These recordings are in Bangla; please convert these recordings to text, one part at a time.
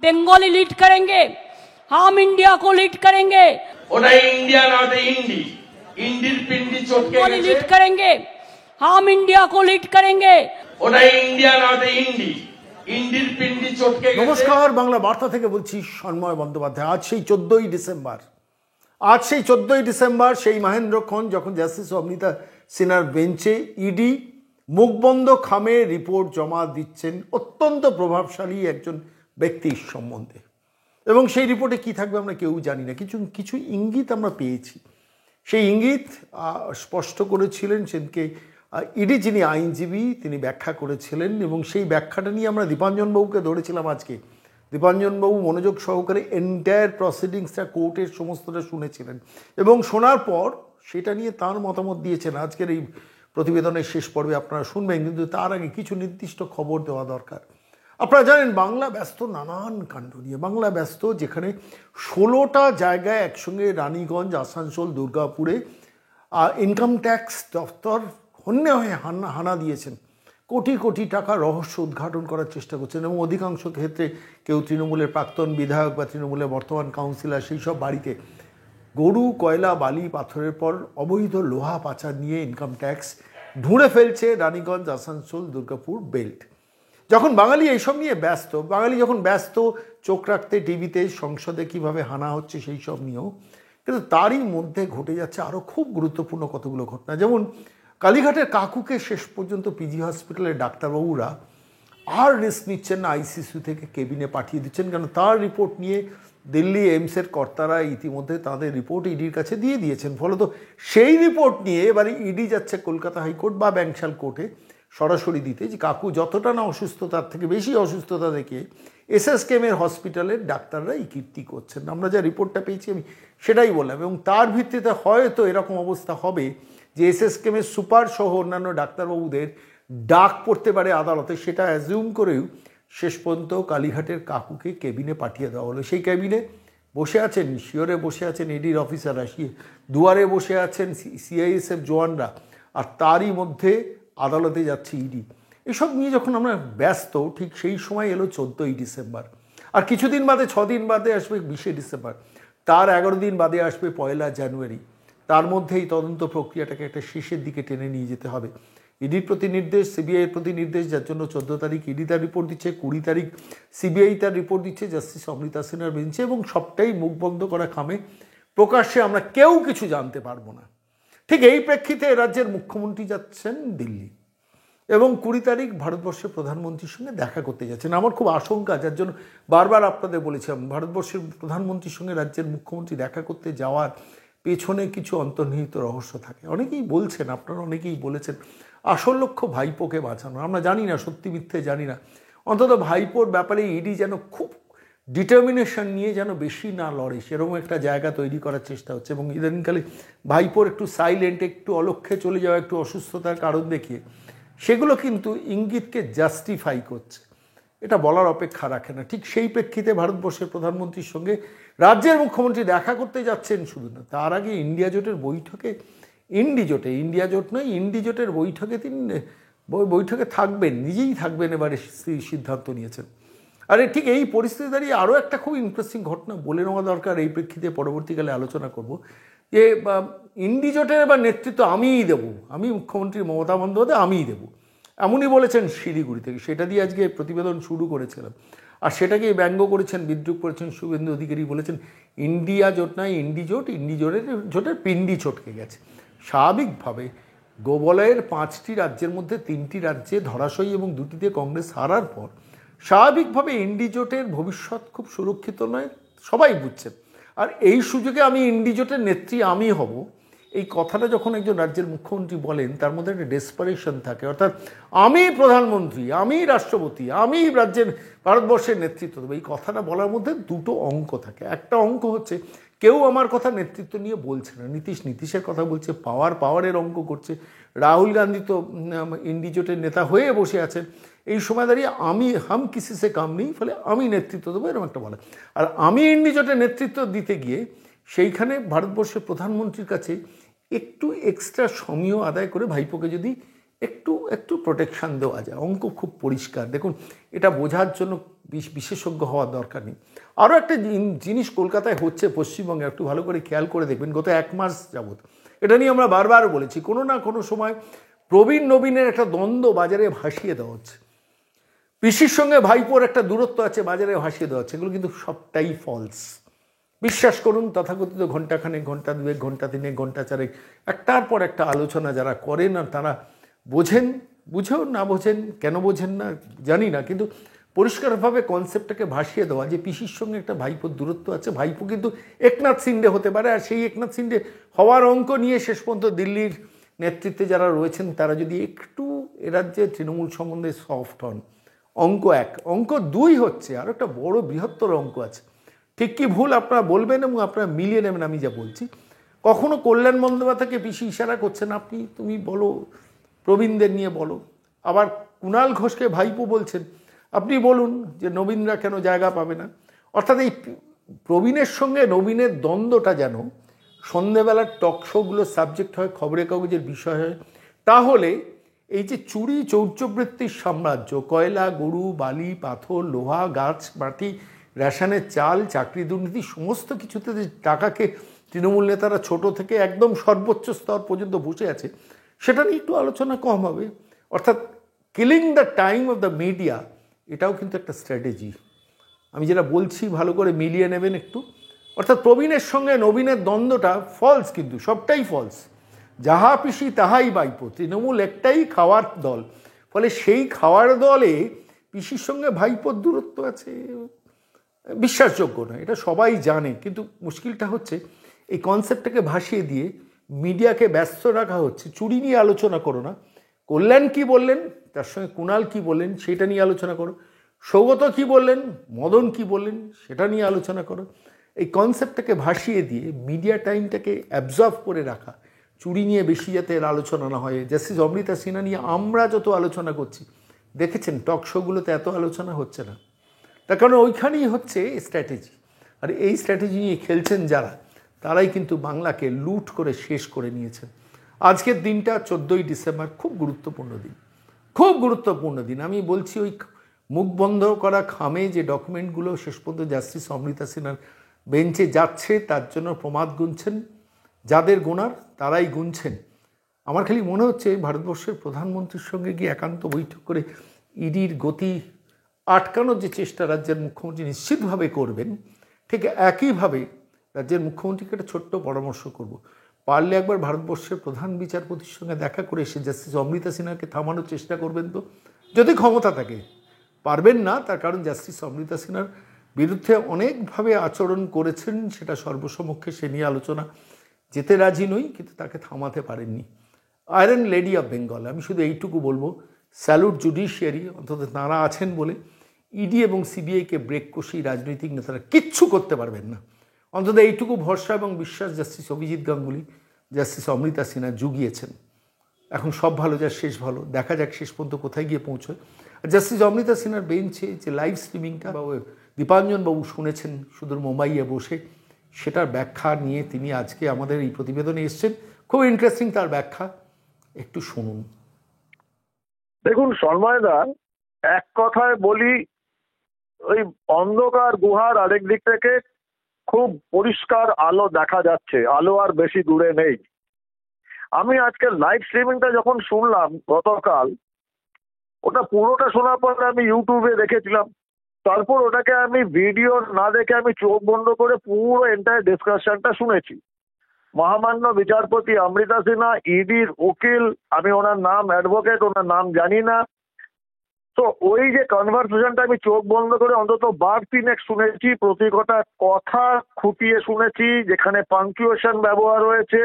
बंगाली लीड करेंगे, हम इंडिया को लीड करेंगे। ওটা ইন্ডিয়া না, ওটা ইন্ডি। ইন্ডির পিন্ডি চটকে बंगाली গেছে। लीड करेंगे, हम इंडिया को लीड करेंगे। ওটা ইন্ডিয়া না, ওটা ইন্ডি। ইন্ডির পিন্ডি চটকে গেছে। নমস্কার, বাংলা বার্তা থেকে বলছি সন্ময় বন্দ্যোপাধ্যায়। আজ সেই 14ই ডিসেম্বর, সেই মহেন্দ্রক্ষণ যখন জাস্টিস অমৃতা সিনহার বেঞ্চে ইডি মুখবন্ধ খামে রিপোর্ট জমা দিচ্ছেন অত্যন্ত প্রভাবশালী একজন ব্যক্তির সম্বন্ধে। এবং সেই রিপোর্টে কি থাকবে আমরা কেউ জানি না, কিছু ইঙ্গিত আমরা পেয়েছি। সেই ইঙ্গিত স্পষ্ট করেছিলেন সেদিকে ইডি যিনি আইনজীবী তিনি ব্যাখ্যা করেছিলেন, এবং সেই ব্যাখ্যাটা নিয়ে আমরা দীপাঞ্জনবাবুকে ধরেছিলাম আজকে। দীপাঞ্জনবাবু মনোযোগ সহকারে এন্টায়ার প্রসিডিংসটা কোর্টের সমস্তটা শুনেছিলেন এবং শোনার পর সেটা নিয়ে তার মতামত দিয়েছেন। আজকের এই প্রতিবেদনের শেষ পর্বে আপনারা শুনবেন, কিন্তু তার আগে কিছু নির্দিষ্ট খবর দেওয়া দরকার। আপনারা জানেন বাংলা ব্যস্ত নানান কাণ্ড নিয়ে, বাংলা ব্যস্ত যেখানে 16টা জায়গায় একসঙ্গে রানীগঞ্জ, আসানসোল, দুর্গাপুরে ইনকাম ট্যাক্স দপ্তর হন্যে হয়ে হানা দিয়েছেন। কোটি কোটি টাকা রহস্য উদ্ঘাটন করার চেষ্টা করছেন এবং অধিকাংশ ক্ষেত্রে কেউ তৃণমূলের প্রাক্তন বিধায়ক বা তৃণমূলের বর্তমান কাউন্সিলর, সেই সব বাড়িতে গরু, কয়লা, বালি, পাথরের পর অবৈধ লোহা পাচার নিয়ে ইনকাম ট্যাক্স ঢুঁড়ে ফেলছে রানীগঞ্জ, আসানসোল, দুর্গাপুর বেল্ট। যখন বাঙালি এইসব নিয়ে ব্যস্ত, চোখ রাখতে টিভিতে, সংসদে কীভাবে হানা হচ্ছে সেই সব নিয়েও, কিন্তু তারই মধ্যে ঘটে যাচ্ছে আরও খুব গুরুত্বপূর্ণ কতগুলো ঘটনা। যেমন কালীঘাটের কাকুকে শেষ পর্যন্ত পিজি হসপিটালের ডাক্তারবাবুরা আর রিস্ক নিচ্ছেন না, আইসিসিউ থেকে কেবিনে পাঠিয়ে দিচ্ছেন, কারণ তার রিপোর্ট নিয়ে দিল্লি এইমসের কর্তারা ইতিমধ্যে তাদের রিপোর্ট ইডির কাছে দিয়ে দিয়েছেন। ফলত সেই রিপোর্ট নিয়ে এবারে ইডি যাচ্ছে কলকাতা হাইকোর্ট বা ব্যাংশাল কোর্টে সরাসরি দিতে, যে কাকু যতটা না অসুস্থ তার থেকে বেশি অসুস্থতা দেখে এসএসকেএমের হসপিটালের ডাক্তাররা এই কীর্তি করছেন। আমরা যা রিপোর্টটা পেয়েছি আমি সেটাই বললাম, এবং তার ভিত্তিতে হয়তো এরকম অবস্থা হবে যে এসএসকেএমের সুপার সহ অন্যান্য ডাক্তারবাবুদের ডাক পড়তে পারে আদালতে, সেটা অ্যাজিউম করেও শেষ পর্যন্ত কালীঘাটের কাকুকে কেবিনে পাঠিয়ে দেওয়া হলো। সেই কেবিনে বসে আছেন, শিওরে বসে আছেন ইডির অফিসাররা, দুয়ারে বসে আছেন সিআইএসএফ জওয়ানরা, আর তারই মধ্যে আদালতে যাচ্ছে ইডি। এসব নিয়ে যখন আমরা ব্যস্ত, ঠিক সেই সময় এলো 14ই ডিসেম্বর, আর কিছুদিন বাদে 6 দিন বাদে আসবে 20শে ডিসেম্বর, তার 11 দিন বাদে আসবে 1 জানুয়ারি। তার মধ্যে এই তদন্ত প্রক্রিয়াটাকে একটা শেষের দিকে টেনে নিয়ে যেতে হবে। ইডির প্রতি নির্দেশ, সিবিআইয়ের প্রতি নির্দেশ, যার জন্য 14 তারিখ ইডি তার রিপোর্ট দিচ্ছে, 20 তারিখ সিবিআই তার রিপোর্ট দিচ্ছে জাস্টিস অমৃতা সিনহার বেঞ্চে, এবং সবটাই মুখ বন্ধ করা খামে প্রকাশ্যে আমরা কেউ কিছু জানতে পারবো না। ঠিক এই প্রেক্ষিতে রাজ্যের মুখ্যমন্ত্রী যাচ্ছেন দিল্লি এবং 20 তারিখ ভারতবর্ষের প্রধানমন্ত্রীর সঙ্গে দেখা করতে যাচ্ছেন। আমার খুব আশঙ্কা, যার জন্য বারবার আপনাদের বলেছিলাম, ভারতবর্ষের প্রধানমন্ত্রীর সঙ্গে রাজ্যের মুখ্যমন্ত্রী দেখা করতে যাওয়ার পেছনে কিছু অন্তর্নিহিত রহস্য থাকে। অনেকেই বলছেন, আপনারা অনেকেই বলেছেন আসল লক্ষ্য ভাইপোকে বাঁচানো। আমরা জানি না, সত্যি মিথ্যে জানি না, অন্তত ভাইপোর ব্যাপারে ইডি যেন খুব ডিটারমিনেশন নিয়ে যেন বেশি না লড়ে, সেরকম একটা জায়গা তৈরি করার চেষ্টা হচ্ছে। এবং ইদানিংকালে ভাইপোর একটু সাইলেন্ট, একটু অলক্ষ্যে চলে যাওয়া, একটু অসুস্থতার কারণ দেখিয়ে, সেগুলো কিন্তু ইঙ্গিতকে জাস্টিফাই করছে, এটা বলার অপেক্ষা রাখে না। ঠিক সেই প্রেক্ষিতে ভারতবর্ষের প্রধানমন্ত্রীর সঙ্গে রাজ্যের মুখ্যমন্ত্রী দেখা করতে যাচ্ছেন। শুধু না, তার আগে ইন্ডিয়া জোটের বৈঠকে, ইন্ডিয়া জোট নয়, ইন্ডি জোটের বৈঠকে তিনি বৈঠকে থাকবেন, নিজেই থাকবেন, এবারে সিদ্ধান্ত নিয়েছেন। আর ঠিক এই পরিস্থিতি দাঁড়িয়ে আরও একটা খুব ইন্টারেস্টিং ঘটনা বলে নেওয়া দরকার, এই প্রেক্ষিতে পরবর্তীকালে আলোচনা করব, যে ইন্ডি জোটের এবার নেতৃত্ব আমিই দেবো, আমি মুখ্যমন্ত্রী মমতা বন্দ্যোপাধ্যায় আমিই দেবো, এমনই বলেছেন শিলিগুড়ি থেকে। সেটা দিয়ে আজকে প্রতিবেদন শুরু করেছিলাম, আর সেটাকে ব্যঙ্গ করেছেন, বিদ্রুপ করেছেন শুভেন্দু অধিকারী। বলেছেন ইন্ডিয়া জোট নয় ইন্ডি জোটের পিন্ডি ছটকে গেছে। স্বাভাবিকভাবে গোবলয়ের 5টি রাজ্যের মধ্যে 3টি রাজ্যে ধরাশয়ী এবং 2টিতে কংগ্রেস হারার পর স্বাভাবিকভাবে ইন্ডি জোটের ভবিষ্যৎ খুব সুরক্ষিত নয়, সবাই বুঝছেন। আর এই সুযোগে আমি ইন্ডি জোটের নেত্রী আমি হব, এই কথাটা যখন একজন রাজ্যের মুখ্যমন্ত্রী বলেন, তার মধ্যে একটা ডেসপারেশন থাকে, অর্থাৎ আমি প্রধানমন্ত্রী, আমি রাষ্ট্রপতি, আমি ভারতবর্ষের নেতৃত্ব দেবো। এই কথাটা বলার মধ্যে দুটো অঙ্ক থাকে। একটা অঙ্ক হচ্ছে কেউ আমার কথা নেতৃত্ব নিয়ে বলছে না, নীতিশের কথা বলছে, পাওয়ারের অঙ্ক করছে, রাহুল গান্ধী তো ইন্ডি জোটের নেতা হয়ে বসে আছেন। এই সময় দাঁড়িয়ে হাম কিসি সে কাম নেই, ফলে আমি নেতৃত্ব দেবো, এরকম একটা বলে। আর আমি ইন্ডি জোটের নেতৃত্ব দিতে গিয়ে সেইখানে ভারতবর্ষের প্রধানমন্ত্রীর কাছে একটু এক্সট্রা সমীহ আদায় করে ভাইপোকে যদি একটু একটু প্রোটেকশন দেওয়া যায়। অঙ্ক খুব পরিষ্কার। দেখুন, এটা বোঝার জন্য বিশেষজ্ঞ হওয়ার দরকার নেই। আরও একটা জিনিস কলকাতায় হচ্ছে, পশ্চিমবঙ্গে একটু ভালো করে খেয়াল করে দেখবেন, গত 1 মাস যাবৎ এটা নিয়ে আমরা বারবার বলেছি, কোনো না কোনো সময় প্রবীণ নবীনের একটা দ্বন্দ্ব বাজারে ভাসিয়ে দেওয়া হচ্ছে। পিসির সঙ্গে ভাইপোর একটা দূরত্ব আছে, বাজারে ভাসিয়ে দেওয়া হচ্ছে। এগুলো কিন্তু সবটাই ফলস। বিশ্বাস করুন, তথাকথিত ঘণ্টাখানেক, ঘণ্টা 2, ঘণ্টা 3, ঘণ্টা 4 একটার পর একটা আলোচনা যারা করেন, আর তারা বোঝেন, বুঝেও না বোঝেন, কেন বোঝেন না জানি না, কিন্তু পরিষ্কারভাবে কনসেপ্টটাকে ভাসিয়ে দেওয়া যে পিসির সঙ্গে একটা ভাইপোর দূরত্ব আছে, ভাইপো কিন্তু একনাথ শিন্ডে হতে পারে, আর সেই একনাথ শিন্ডে হওয়ার অঙ্ক নিয়ে শেষ পর্যন্ত দিল্লির নেতৃত্বে যারা রয়েছেন তারা যদি একটু এ রাজ্যে তৃণমূল সম্বন্ধে সফট হন। অঙ্ক 1, অঙ্ক 2 হচ্ছে আর একটা বড় বৃহত্তর অঙ্ক আছে। ঠিক কি ভুল আপনারা বলবেন এবং আপনারা মিলিয়ে নেবেন আমি যা বলছি। কখনো কল্যাণ বন্দ্যোপাধ্যায়কে পিসি ইশারা করছেন, আপনি তুমি বলো, প্রবীণদের নিয়ে বলো। আবার কুণাল ঘোষকে ভাইপো বলছেন, আপনি বলুন যে নবীনরা কেন জায়গা পাবে না। অর্থাৎ এই প্রবীণের সঙ্গে নবীনের দ্বন্দ্বটা যেন সন্ধেবেলার টক শোগুলোর সাবজেক্ট হয়, খবরের কাগজের বিষয় হয়। তাহলে এই যে চুরি চৌর্যবৃত্তির সাম্রাজ্য, কয়লা, গরু, বালি, পাথর, লোহা, গাছ, মাটি, রেশনের চাল, চাকরি দুর্নীতি, সমস্ত কিছুতে যে টাকাকে তৃণমূল নেতারা ছোট থেকে একদম সর্বোচ্চ স্তর পর্যন্ত বসে আছে, সেটা নিয়ে একটু আলোচনা কম হবে। অর্থাৎ killing the time of the media, এটাও কিন্তু একটা স্ট্র্যাটেজি। আমি যেটা বলছি ভালো করে মিলিয়ে নেবেন একটু। অর্থাৎ প্রবীণের সঙ্গে নবীনের দ্বন্দ্বটা ফলস, কিন্তু সবটাই ফলস। যাহা পিসি তাহাই ভাইপো, তৃণমূল একটাই খাওয়ার দল, ফলে সেই খাওয়ার দলে পিসির সঙ্গে ভাইপোর দূরত্ব আছে, বিশ্বাসযোগ্য না, এটা সবাই জানে। কিন্তু মুশকিলটা হচ্ছে এই কনসেপ্টটাকে ভাসিয়ে দিয়ে মিডিয়াকে ব্যস্ত রাখা হচ্ছে। চুরি নিয়ে আলোচনা করো না, কল্যাণ কি বললেন, তার সঙ্গে কুণাল কি বললেন সেটা নিয়ে আলোচনা করো, সৌগত কি বললেন, মদন কি বললেন সেটা নিয়ে আলোচনা করো। এই কনসেপ্টটাকে ভাসিয়ে দিয়ে মিডিয়া টাইমটাকে অ্যাবজর্ভ করে রাখা, চুরি নিয়ে বেশি যাতে এর আলোচনা না হয়। জাস্টিস অমৃতা সিনহা নিয়ে আমরা যত আলোচনা করছি, দেখেছেন টক শোগুলোতে এত আলোচনা হচ্ছে না, তার কারণ ওইখানেই হচ্ছে স্ট্র্যাটেজি। আর এই স্ট্র্যাটেজি নিয়ে খেলছেন যারা, তারাই কিন্তু বাংলাকে লুট করে শেষ করে নিয়েছেন। আজকের দিনটা 14ই ডিসেম্বর, খুব গুরুত্বপূর্ণ দিন, খুব গুরুত্বপূর্ণ দিন। আমি বলছি, ওই মুখ বন্ধ করা খামে যে ডকুমেন্টগুলো শেষ পর্যন্ত জাস্টিস অমৃতা সিনহার বেঞ্চে যাচ্ছে, তার জন্য প্রমাদ গুনছেন যাদের গোনার, তারাই গুনছেন। আমার খালি মনে হচ্ছে ভারতবর্ষের প্রধানমন্ত্রীর সঙ্গে গিয়ে একান্ত বৈঠক করে ইডির গতি আটকানোর যে চেষ্টা রাজ্যের মুখ্যমন্ত্রী নিশ্চিতভাবে করবেন, ঠিক একইভাবে রাজ্যের মুখ্যমন্ত্রীকে একটা ছোট্ট পরামর্শ করব, পারলে একবার ভারতবর্ষের প্রধান বিচারপতির সঙ্গে দেখা করে এসে জাস্টিস অমৃতা সিনহাকে থামানোর চেষ্টা করবেন তো, যদি ক্ষমতা থাকে। পারবেন না, তার কারণ জাস্টিস অমৃতা সিনহার বিরুদ্ধে অনেকভাবে আচরণ করেছেন, সেটা সর্বসমক্ষে, সে নিয়ে আলোচনা যেতে রাজি নই, কিন্তু তাকে থামাতে পারেননি। Iron lady of Bengal. আমি শুধু এইটুকু বলবো, স্যালুট জুডিশিয়ারি, অন্তত তাঁরা আছেন বলে ইডি এবং সিবিআইকে ব্রেক কষি রাজনৈতিক নেতারা কিচ্ছু করতে পারবেন না। অন্তত এইটুকু ভরসা এবং বিশ্বাস জাস্টিস অভিজিৎ গাঙ্গুলি, জাস্টিস অমৃতা সিনহা জুগিয়েছেন। এখন সব ভালো যার শেষ ভালো, দেখা যাক শেষ পর্যন্ত কোথায় গিয়ে পৌঁছয়। জাস্টিস অমৃতা সিনহার বেঞ্চে যে লাইভ স্ট্রিমিংটা দীপাঞ্জন বাবু শুনেছেন সুদূর মুম্বাইয়ে বসে, সেটার ব্যাখ্যা নিয়ে তিনি আজকে আমাদের এই প্রতিবেদনে এসছেন। খুব ইন্টারেস্টিং তার ব্যাখ্যা, একটু শুনুন। দেখুন সন্ময়দা, এক কথায় বলি, ওই অন্ধকার গুহার আরেক দিক থেকে খুব পরিষ্কার আলো দেখা যাচ্ছে, আলো আর বেশি দূরে নেই। আমি আজকে লাইভ স্ট্রিমিংটা যখন শুনলাম গতকাল, ওটা পুরোটা শোনার পর আমি ইউটিউবে দেখেছিলাম, তারপর ওটাকে আমি ভিডিও না দেখে আমি চোখ বন্ধ করে পুরো এন্টায়ার ডিসকাশনটা শুনেছি। মহামান্য বিচারপতি অমৃতা সিনহা, ইডির উকিল, আমি ওনার নাম অ্যাডভোকেট, ওনার নাম জানি না, তো ওই যে কনভারসেশনটা আমি চোখ বন্ধ করে অন্তত বার 3 শুনেছি, প্রতি কটা কথা খুঁটিয়ে শুনেছি, যেখানে পাংচুয়েশন ব্যবহার হয়েছে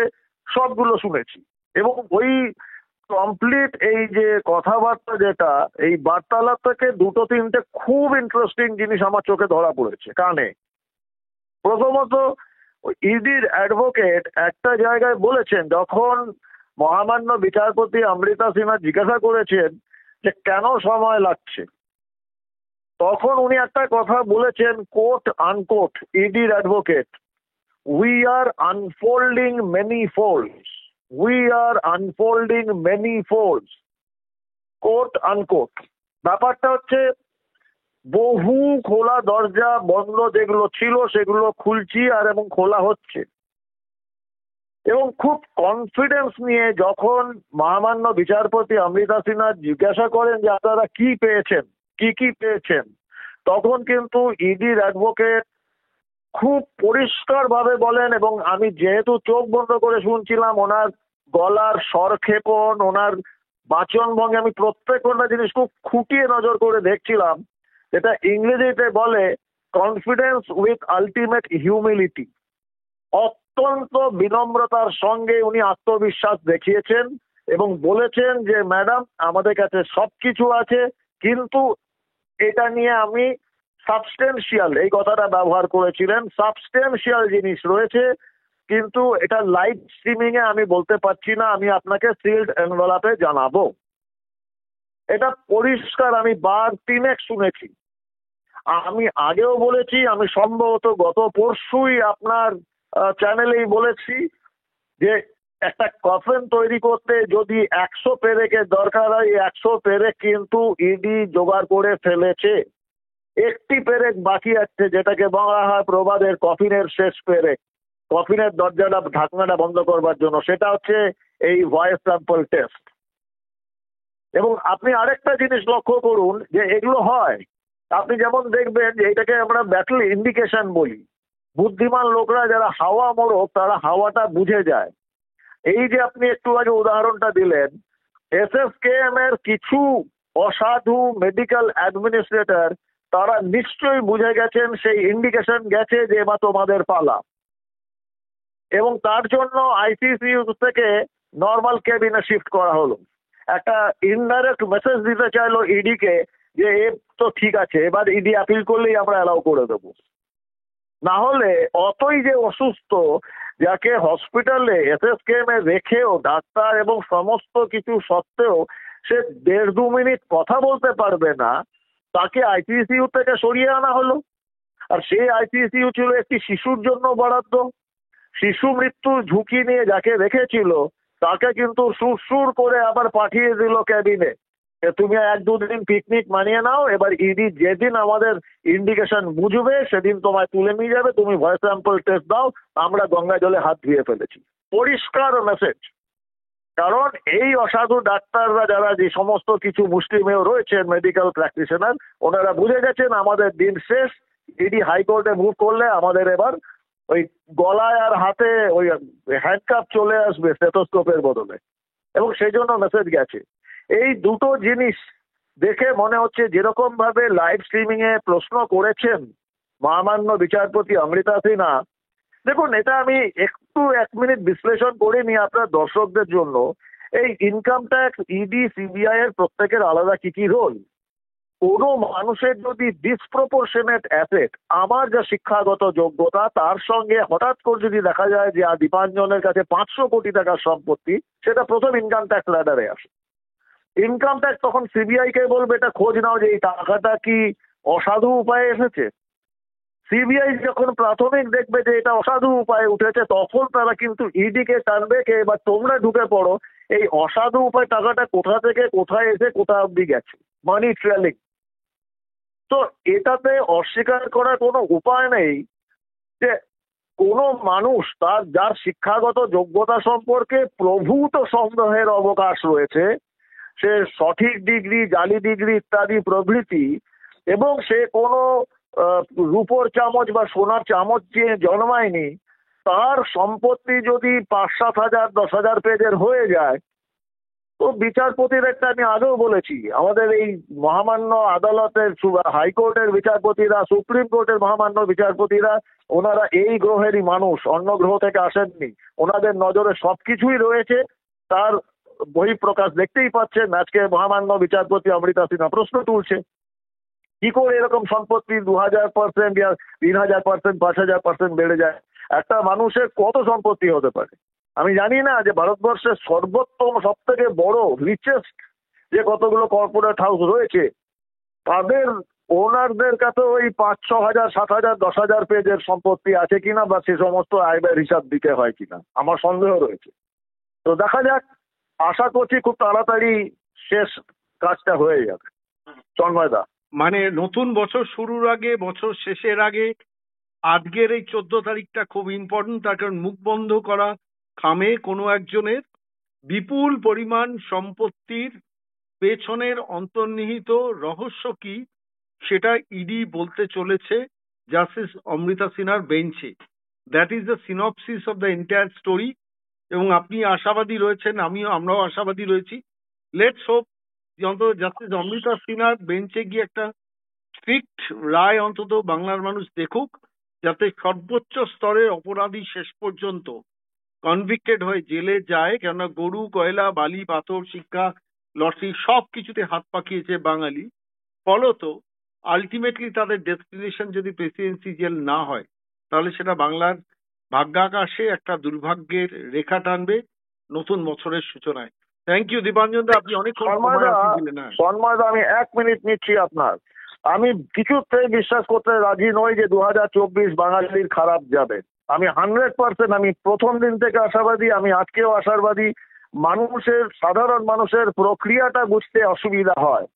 সবগুলো শুনেছি। এবং ওই কমপ্লিট এই যে কথাবার্তা, যেটা এই বার্তালাপ থেকে 2-3টে খুব ইন্টারেস্টিং জিনিস আমার চোখে ধরা পড়েছে কানে। প্রথমত, ইডির অ্যাডভোকেট একটা জায়গায় বলেছেন, যখন মহামান্য বিচারপতি অমৃতা সিনহা জিজ্ঞাসা করেছেন যে কেন সময় লাগছে, তখন উনি একটা কথা বলেছেন, কোট আনকোট, ইডির advocate, we are unfolding many folds, we are unfolding many folds. Coat unquote. ব্যাপারটা হচ্ছে বহু খোলা দরজা বন্ধ যেগুলো ছিল সেগুলো খুলছি আর এবং খোলা হচ্ছে। এবং খুব কনফিডেন্স নিয়ে যখন মহামান্য বিচারপতি অমৃতা সিনহা জিজ্ঞাসা করেন যে আপনারা কি পেয়েছেন, কি পেয়েছেন, তখন কিন্তু ইডির অ্যাডভোকেট খুব পরিষ্কার ভাবে বলেন, এবং আমি যেহেতু চোখ বন্ধ করে শুনছিলাম, ওনার গলার স্বরক্ষেপণ, ওনার বাচন ভঙ্গি, আমি প্রত্যেকটা জিনিস খুব খুঁটিয়ে নজর করে দেখছিলাম। যেটা ইংরেজিতে বলে কনফিডেন্স উইথ আলটিমেট হিউমিলিটি। অত্যন্ত বিনম্রতার সঙ্গে উনি আত্মবিশ্বাস দেখিয়েছেন এবং বলেছেন যে ম্যাডাম আমাদের কাছে সবকিছু আছে, কিন্তু এটা নিয়ে আমি সাবস্টেন্সিয়াল, এই কথাটা ব্যবহার করেছিলেন, সাবস্টেন্সিয়াল জিনিস রয়েছে, কিন্তু এটা লাইভ স্ট্রিমিং এ আমি বলতে পারছি না, আমি আপনাকে সিল্ড এনভেলপে জানাবো। এটা পরিষ্কার, আমি বার 3 শুনেছি। আমি আগেও বলেছি, আমি সম্ভবত গত পরশুই আপনার চ্যানেলেই বলেছি যে একটা কফিন তৈরি করতে যদি 100 পেরেকের দরকার হয়, 100 পেরেক কিন্তু ইডি জোগাড় করে ফেলেছে। একটি পেরেক বাকি আছে, যেটাকে বলা হয় প্রবাদের কফিনের শেষ পেরেক, কফিনের দরজাটা ঢাকনাটা বন্ধ করবার জন্য, সেটা হচ্ছে এই ভয়েস স্যাম্পল টেস্ট। এবং আপনি আরেকটা জিনিস লক্ষ্য করুন যে এগুলো হয়, আপনি যেমন দেখবেন যে এটাকে আমরা ব্যাটল ইন্ডিকেশন বলি। বুদ্ধিমান লোকরা যারা হাওয়া মোড়ক তারা হাওয়াটা বুঝে যায়। এই যে আপনি একটু আগে উদাহরণটা দিলেন, এসএসকেএম এর কিছু অসাধু মেডিকেল অ্যাডমিনিস্ট্রেটর তারা নিশ্চয়ই বুঝে গেছেন, সেই ইন্ডিকেশন গেছে যে এবার তোমাদের পালা, এবং তার জন্য আইসিসিইউ থেকে নর্মাল কেবিনে শিফট করা হলো। একটা ইনডাইরেক্ট মেসেজ দিতে চাইলো ইডিকে যে এ তো ঠিক আছে, এবার ইডি অ্যাপিল করলেই আমরা অ্যালাউ করে দেবো। না হলে অতই যে অসুস্থ, যাকে হসপিটালে এসএসকেএম এ রেখেও ডাক্তার এবং সমস্ত কিছু সত্ত্বেও সে 1.5-2 মিনিট কথা বলতে পারবে না, তাকে আইসিসিইউ থেকে সরিয়ে আনা হলো। আর সেই আইসিসিইউ ছিল একটি শিশুর জন্য বরাদ্দ। শিশু মৃত্যুর ঝুঁকি নিয়ে যাকে রেখেছিল তাকে কিন্তু সুরসুর করে আবার পাঠিয়ে দিল ক্যাবিনে, তুমি 1-2 দিন পিকনিক মানিয়ে নাও, এবার ইডি যেদিন আমাদের ইন্ডিকেশন বুঝবে সেদিন তোমায় তুলে নিয়ে যাবে, তুমি ভয়েস স্যাম্পল টেস্ট দাও, আমরা গঙ্গা জলে হাত ধুয়ে ফেলেছি। পরিষ্কার মেসেজ। কারণ এই অসাধু ডাক্তাররা যারা যে সমস্ত কিছু মুষ্টিমেয় রয়েছেন মেডিকেল প্র্যাকটিশনার, ওনারা বুঝে গেছেন আমাদের দিন শেষ, ইডি হাইকোর্টে মুভ করলে আমাদের এবার ওই গলায় আর হাতে ওই হ্যান্ডকাপ চলে আসবে স্টেথোস্কোপের বদলে, এবং সেই জন্য মেসেজ গেছে। এই দুটো জিনিস দেখে মনে হচ্ছে যেরকম ভাবে লাইভ স্ট্রিমিং এ প্রশ্ন করেছেন মহামান্য বিচারপতি অমৃতা সিনহা, দেখুন এটা আমি একটু 1 মিনিট বিশ্লেষণ করে নিই আপনার দর্শকদের জন্য। এই ইনকাম ট্যাক্স, ইডি, সিবিআই এর প্রত্যেকের আলাদা কি রোল। কোনো মানুষের যদি ডিসপ্রপোর্শনেট অ্যাসেট, আমার যা শিক্ষাগত যোগ্যতা তার সঙ্গে হঠাৎ করে যদি দেখা যায় যে দীপাঞ্জনের কাছে 500 কোটি টাকার সম্পত্তি, সেটা প্রথম ইনকাম ট্যাক্স ল্যাডারে আসে। ইনকাম ট্যাক্স তখন সিবিআই কে বলবে এটা খোঁজ নাও যে এই টাকাটা কি অসাধু উপায়ে এসেছে। সিবিআই যখন প্রাথমিক দেখবে যে এটা অসাধু উপায়ে উঠেছে, তখন তারা কিন্তু ইডি কে টানবে কে এবার তোমরা ঢুকে পড়ো, এই অসাধু উপায় টাকাটা কোথা থেকে কোথায় এসে কোথা অব্দি গেছে, মানি ট্রেলিং। তো এটাতে অস্বীকার করার কোনো উপায় নেই যে কোনো মানুষ তার যার শিক্ষাগত যোগ্যতা সম্পর্কে প্রভূত সন্দেহের অবকাশ রয়েছে, সে সঠিক ডিগ্রি, জালি ডিগ্রি ইত্যাদি প্রভৃতি, এবং সে কোনো রূপোর চামচ বা সোনার চামচ দিয়ে জন্মায়নি, তার সম্পত্তি যদি 5-7 হাজার 10,000 পেজের হয়ে যায়, তো বিচারপতির একটা আমি আগেও বলেছি, আমাদের এই মহামান্য আদালতের হাইকোর্টের বিচারপতিরা, সুপ্রিম কোর্টের মহামান্য বিচারপতিরা, ওনারা এই গ্রহেরই মানুষ, অন্য গ্রহ থেকে আসেননি। ওনাদের নজরে সবকিছুই রয়েছে, তার বহিঃপ্রকাশ দেখতেই পাচ্ছেন। আজকে মহামান্য বিচারপতি অমৃতা সিনহা প্রশ্ন তুলছে কি করে এরকম সম্পত্তি 2000% या 3000%, 5000% বেড়ে যায়। একটা মানুষের কত সম্পত্তি হতে পারে? আমি জানি না যে ভারতবর্ষের সর্বোত্তম সবথেকে বড় রিচেস্ট যে কতগুলো কর্পোরেট হাউস রয়েছে, তাদের ওনারদের কাছে ওই 5-6 হাজার 7 হাজার 10 হাজার পেজের সম্পত্তি আছে কিনা, বা সে সমস্ত আয় ব্যয়ের হিসাব দিতে হয় কিনা, আমার সন্দেহ রয়েছে। তো দেখা যাক, আশা করছি খুব তাড়াতাড়ি শেষ কাজটা হয়ে যাবে। তন্ময়দা, মানে নতুন বছর শুরুর আগে, বছর শেষের আগে আজকের এই 14 তারিখটা খুব ইম্পর্টেন্ট, তার কারণ মুখ বন্ধ করা খামে কোনো একজনের বিপুল পরিমাণ সম্পত্তির পেছনের অন্তর্নিহিত রহস্য কি সেটা ইডি বলতে চলেছে জাস্টিস অমৃতা সিনহার বেঞ্চে। That is the synopsis of the entire story. এবং আপনি আশাবাদী রয়েছেন, আমরাও আশাবাদী রয়েছি। লেটস হোপ অন্তত জাস্টিস অমৃতা সিনহার বেঞ্চে গিয়ে একটা স্ট্রিক্ট রায় অন্তত বাংলার মানুষ দেখুক, যাতে সর্বোচ্চ স্তরের অপরাধী শেষ পর্যন্ত কনভিক্টেড হয়ে জেলে যায়। কেননা গরু, কয়লা, বালি, পাথর, শিক্ষা, লটারি সব কিছুতে হাত পাকিয়েছে বাঙালি। ফলত আলটিমেটলি তাদের ডেস্টিনেশন যদি প্রেসিডেন্সি জেল না হয়, তাহলে সেটা বাংলার ভাগ্যাকাশে একটা দুর্ভাগ্যের রেখা টানবে নতুন বছরের সূচনায়। থ্যাংক ইউ দীপাঞ্জন দা, আপনি অনেক তন্ময়দা, আমি 1 মিনিট নিচ্ছি আপনার। আমি কিছুতেই বিশ্বাস করতে রাজি নই যে 2024 বাঙালির খারাপ যাবে। আমি 100% আমি প্রথম দিন থেকে আশাবাদী, আমি আজকেও আশাবাদী। সাধারণ মানুষের প্রক্রিয়াটা বুঝতে অসুবিধা হয়।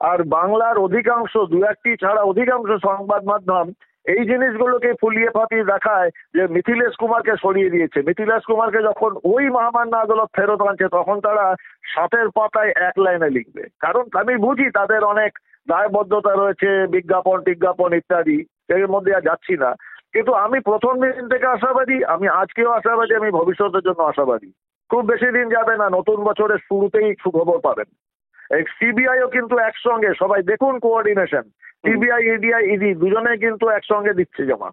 আর বাংলার অধিকাংশ, 2-1টি ছাড়া অধিকাংশ সংবাদ মাধ্যম এই জিনিসগুলোকে ফুলিয়ে ফাটিয়ে দেখায় যে মিথিলেশ কুমারকে সরিয়ে দিয়েছে। মিথিলেশ কুমারকে যখন ওই মহামান্য আদালত ফেরত আনছে, তখন তারা 7-এর পাতায় 1 লাইনে লিখবে। কারণ আমি বুঝি তাদের অনেক দায়বদ্ধতা রয়েছে, বিজ্ঞাপন ইত্যাদি, এর মধ্যে আর যাচ্ছি না। কিন্তু আমি প্রথম দিন থেকে আশাবাদী, আমি আজকেও আশাবাদী, আমি ভবিষ্যতের জন্য আশাবাদী। খুব বেশি দিন যাবে না, নতুন বছরের শুরুতেই সুখবর পাবেন। এই সিবিআইও কিন্তু একসঙ্গে, সবাই দেখুন কোঅর্ডিনেশন, সিবিআই, ইডি দুজনে কিন্তু একসঙ্গে দিচ্ছে জমা।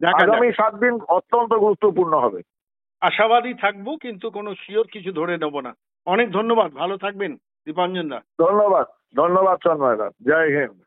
আগামী 7 দিন অত্যন্ত গুরুত্বপূর্ণ হবে। আশাবাদী থাকবো, কিন্তু কোনো শিওর কিছু ধরে নেব না। অনেক ধন্যবাদ, ভালো থাকবেন দীপাঞ্জন দা। ধন্যবাদ তন্ময়দা, জয় হিন্দ।